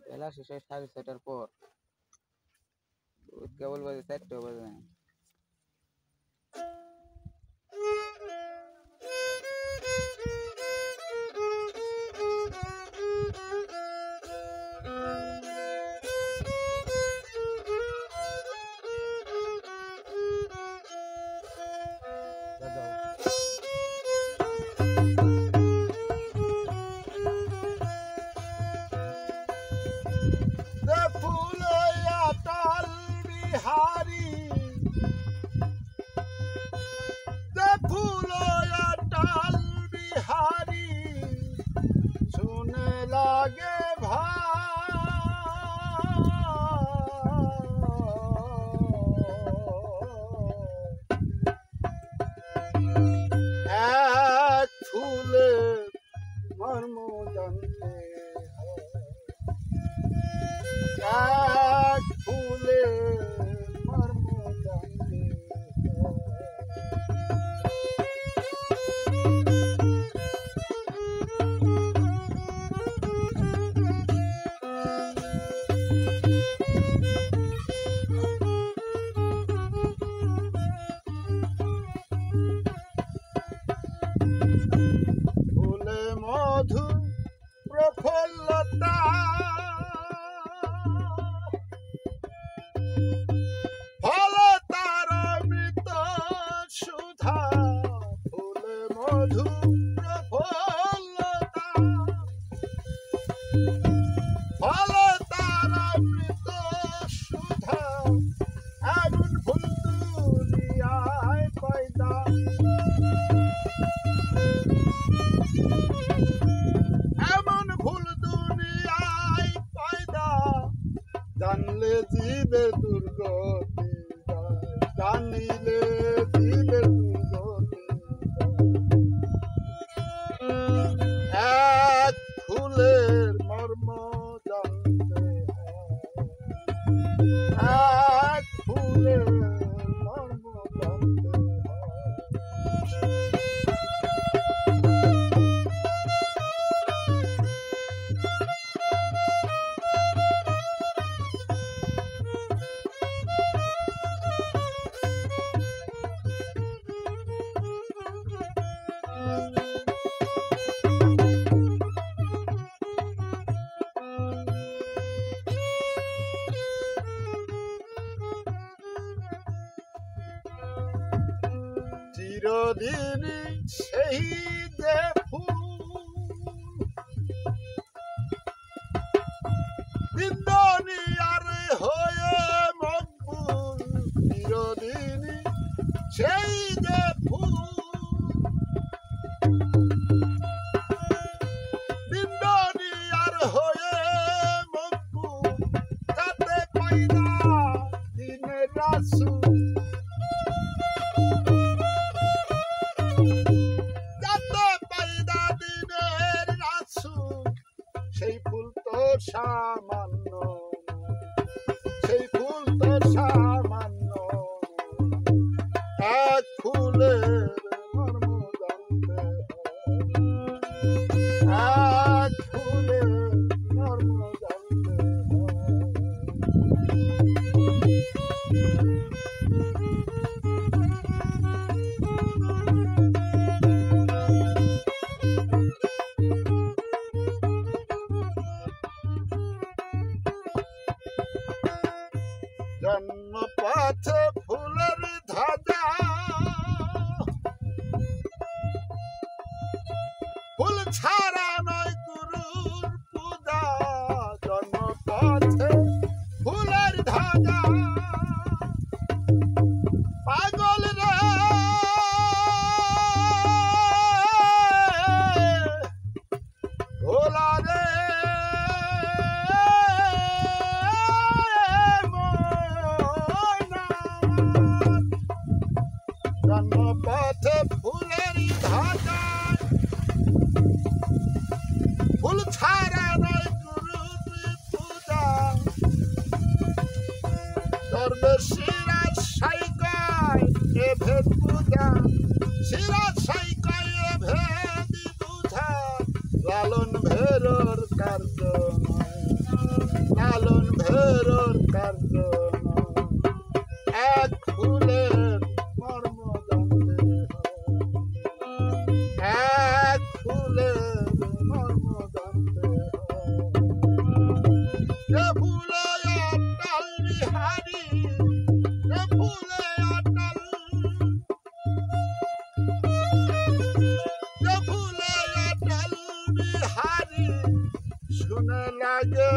বেলা শেষ হয় 6:30টার পর। কেবল বাজে 4টা বাজে না। लागे एक फूल मर्म जानते एक फूल मर्म जानते मधु प्रफुल्लता फल तार मृत सुधा फूल मधु प्रफुल्लता फल तार मृत सुधा एमन फूल दुनियाय पैदा जानले जीवे दुर्गति जानिले जीवे दुर्गति एक फूलेर मर्म जानते एक फूलेर मर्म जानते চিরদিনই সেই যে ফুল দিন দুনিয়ার হয়ে মকবুল চিরদিনই সেই যে ফুল দিন দুনিয়ার হয়ে মকবুল তাতে পয়দা দিনের রাসূল সেই ফুল তো সামান্য সেই ফুল তো সামান্য এক ফুলের মর্ম জানতে এক ফুলের মর্ম জানতে जन्म पथ फूलर ध्वजा फूल छाड़ा नय गुरुर पूजा जन्म पथ फूलर ध्वजा पागल रे भोला रे पथ फूलेर ध्वजा फूल छाड़ा नय गुरुर पूजा धर्मेर शिरा साइकाय ए भेद पूजा शिरा साइकाय ए भेद बुझा लालो লালন ভেরোর কার্য নয়, লালন ভেরোর কার্য নয়, এক ফুলের মর্ম জানতে হয়, এক ফুলের মর্ম জানতে হয়। এ ফুলে অটল বিহারী, এ ফুলে অটল, এ ফুলে অটল বিহারী শুনে লাগে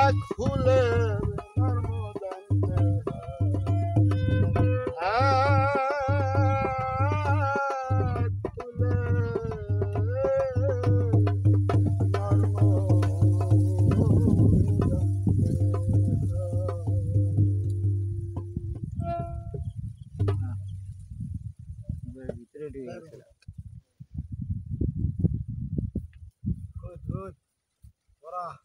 এক ফুলের মর্ম জানতে হয়, এক ফুলের মর্ম ভিতরে ঢুকে গেছিল। জানতে হয়।